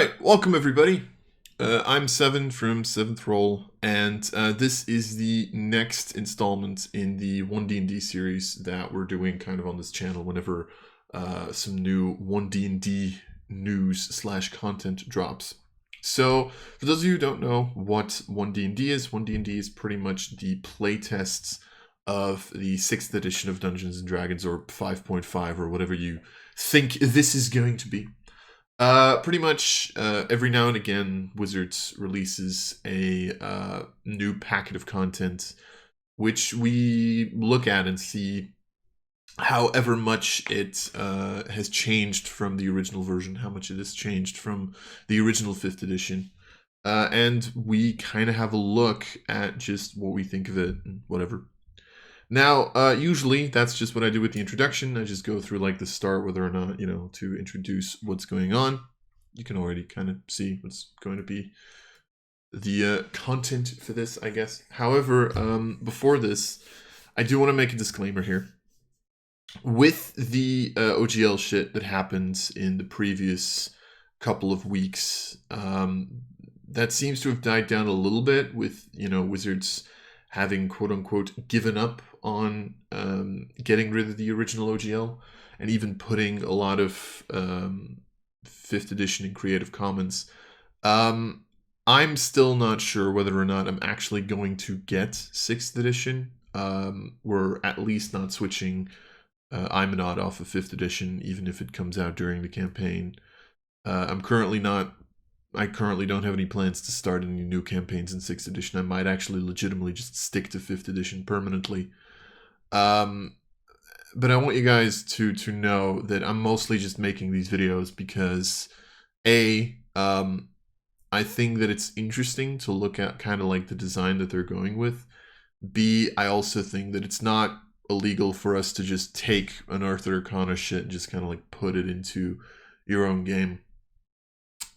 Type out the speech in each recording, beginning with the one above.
Alright, welcome everybody. I'm Seven from Seventh Roll, and this is the next installment in the One D&D series that we're doing kind of on this channel whenever some new One D&D news/content drops. So, for those of you who don't know what One D&D is pretty much the playtests of the 6th edition of Dungeons & Dragons, or 5.5, or whatever you think this is going to be. Pretty much every now and again, Wizards releases a new packet of content, which we look at and see however much it has changed from the original version, how much it has changed from the original 5th edition. And we kind of have a look at just what we think of it and whatever. Now, usually that's just what I do with the introduction. I just go through like the start, whether or not, to introduce what's going on. You can already kind of see what's going to be the content for this, I guess. However, before this, I do want to make a disclaimer here. With the OGL shit that happened in the previous couple of weeks, that seems to have died down a little bit with, Wizards having quote-unquote given up on getting rid of the original OGL and even putting a lot of 5th edition in Creative Commons. I'm still not sure whether or not I'm actually going to get 6th edition. We're at least not switching Imanot off of 5th edition, even if it comes out during the campaign. I currently don't have any plans to start any new campaigns in 6th edition. I might actually legitimately just stick to 5th edition permanently. But I want you guys to know that I'm mostly just making these videos because I think that it's interesting to look at kind of like the design that they're going with. B, I also think that it's not illegal for us to just take Unearthed Arcana shit and just kind of like put it into your own game.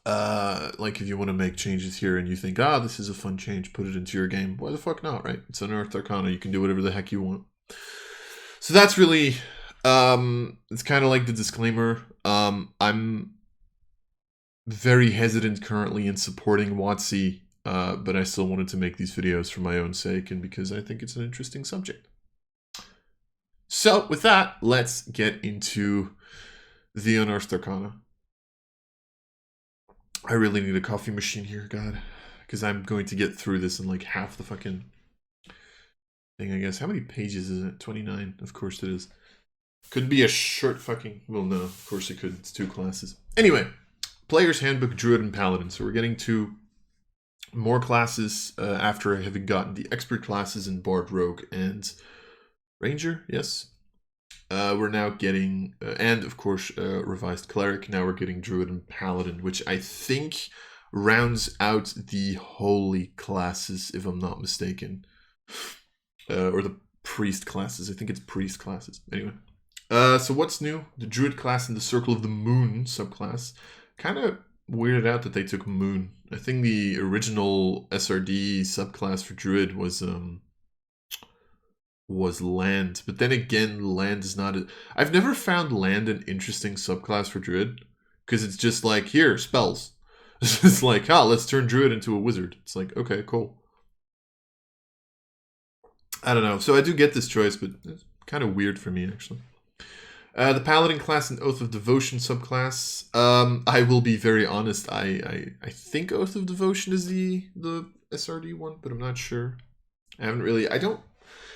Like if you want to make changes here and you think, this is a fun change, put it into your game. Why the fuck not, right? It's Unearthed Arcana. You can do whatever the heck you want. So that's really, it's kind of like the disclaimer. I'm very hesitant currently in supporting WotC, but I still wanted to make these videos for my own sake and because I think it's an interesting subject. So with that, let's get into the Unearthed Arcana. I really need a coffee machine here, God, because I'm going to get through this in like half the fucking thing, I guess. How many pages is it? 29. Of course it is. Could be a short fucking... Well, no, of course it could. It's 2 classes. Anyway, Player's Handbook, Druid, and Paladin. So we're getting to more classes after having gotten the expert classes in Bard, Rogue, and Ranger. Yes. We're now getting, and of course, revised Cleric. Now we're getting Druid and Paladin, which I think rounds out the holy classes, if I'm not mistaken. Or the priest classes. I think it's priest classes. Anyway. So what's new? The Druid class and the Circle of the Moon subclass. Kind of weirded out that they took Moon. I think the original SRD subclass for Druid was Land. But then again, Land is not... I've never found Land an interesting subclass for Druid. Because it's just like, here, spells. It's just like, let's turn Druid into a wizard. It's like, okay, cool. I don't know. So I do get this choice, but it's kind of weird for me, actually. The Paladin class and Oath of Devotion subclass. I will be very honest. I think Oath of Devotion is the SRD one, but I'm not sure.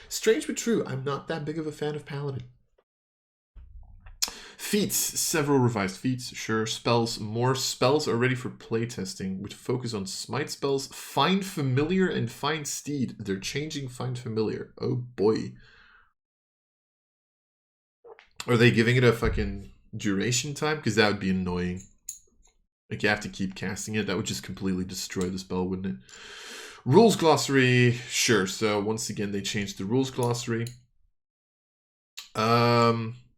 Strange but true, I'm not that big of a fan of Paladin. Feats. Several revised feats, sure. Spells. More spells are ready for playtesting, which focus on smite spells, Find Familiar, and Find Steed. They're changing Find Familiar. Oh boy. Are they giving it a fucking duration time? Because that would be annoying. Like, you have to keep casting it. That would just completely destroy the spell, wouldn't it? Rules glossary. Sure. So, once again, they changed the rules glossary.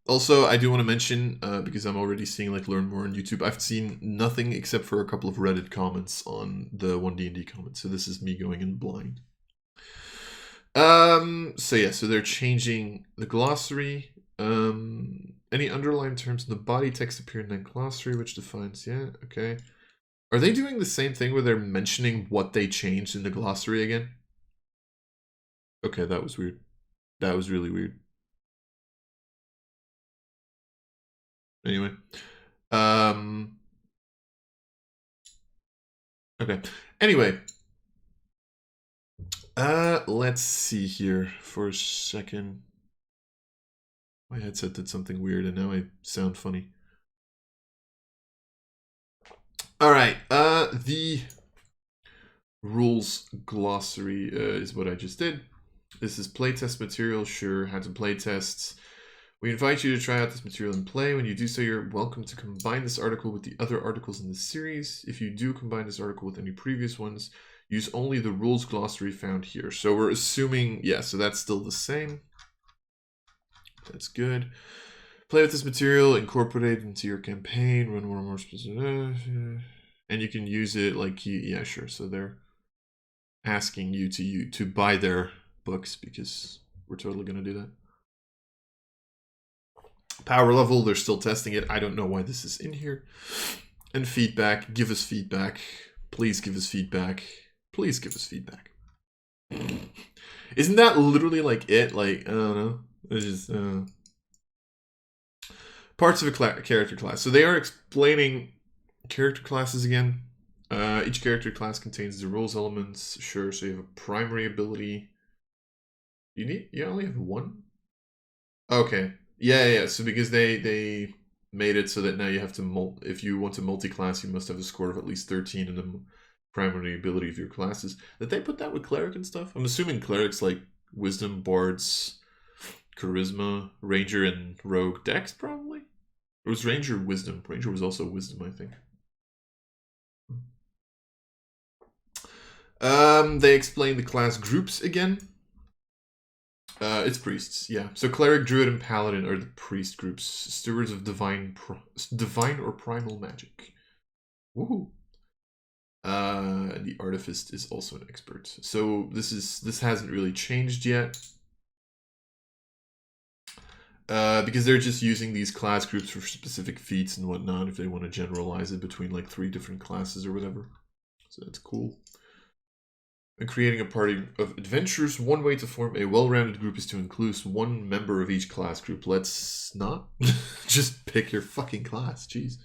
Also, I do want to mention, because I'm already seeing, like, learn more on YouTube, I've seen nothing except for a couple of Reddit comments on the One D&D comments. So, this is me going in blind. So, yeah. So, they're changing the glossary. Any underlined terms in the body text appear in that glossary, which defines, yeah, okay. Are they doing the same thing where they're mentioning what they changed in the glossary again? Okay, that was weird. That was really weird. Anyway. Okay. Anyway. Let's see here for a second. My headset did something weird and now I sound funny. All right. The rules glossary is what I just did. This is playtest material. Sure, how to playtest. We invite you to try out this material and play. When you do so, you're welcome to combine this article with the other articles in the series. If you do combine this article with any previous ones, use only the rules glossary found here. So we're assuming, yeah, so that's still the same. That's good. Play with this material, incorporate it into your campaign, run more specific, and you can use it like, yeah, sure. So they're asking you to buy their books because we're totally going to do that. Power level, they're still testing it. I don't know why this is in here. And feedback, give us feedback. Please give us feedback. Please give us feedback. Isn't that literally like it? Like, I don't know. It's just, parts of a character class. So they are explaining character classes again. Each character class contains the rules elements. Sure, so you have a primary ability. You only have one? Okay. Yeah. So because they made it so that now you have to if you want to multi-class, you must have a score of at least 13 in the primary ability of your classes. Did they put that with cleric and stuff? I'm assuming clerics like wisdom, bards, charisma, ranger, and rogue. Dex probably. Or was ranger wisdom? Ranger was also wisdom, I think. They explain the class groups again. It's priests, yeah. So cleric, druid, and paladin are the priest groups. Stewards of divine or primal magic. Woohoo! And the artifice is also an expert. So this hasn't really changed yet. Because they're just using these class groups for specific feats and whatnot if they want to generalize it between like 3 different classes or whatever. So that's cool. And creating a party of adventurers, one way to form a well-rounded group is to include one member of each class group. Let's not just pick your fucking class, jeez.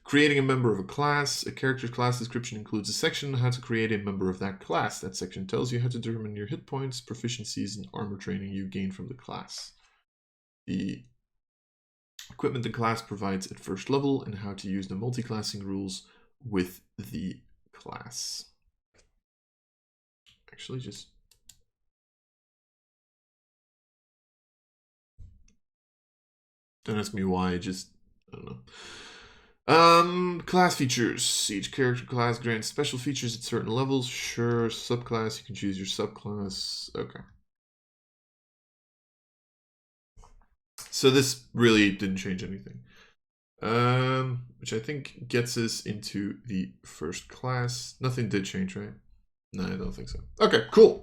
Creating a member of a class. A character's class description includes a section on how to create a member of that class. That section tells you how to determine your hit points, proficiencies, and armor training you gain from the class. The equipment the class provides at first level, and how to use the multi-classing rules with the class. Actually, just don't ask me why. I don't know. Class features. Each character class grants special features at certain levels. Sure. Subclass. You can choose your subclass. Okay. So this really didn't change anything. Which I think gets us into the first class. Nothing did change, right? No, I don't think so. Okay, cool.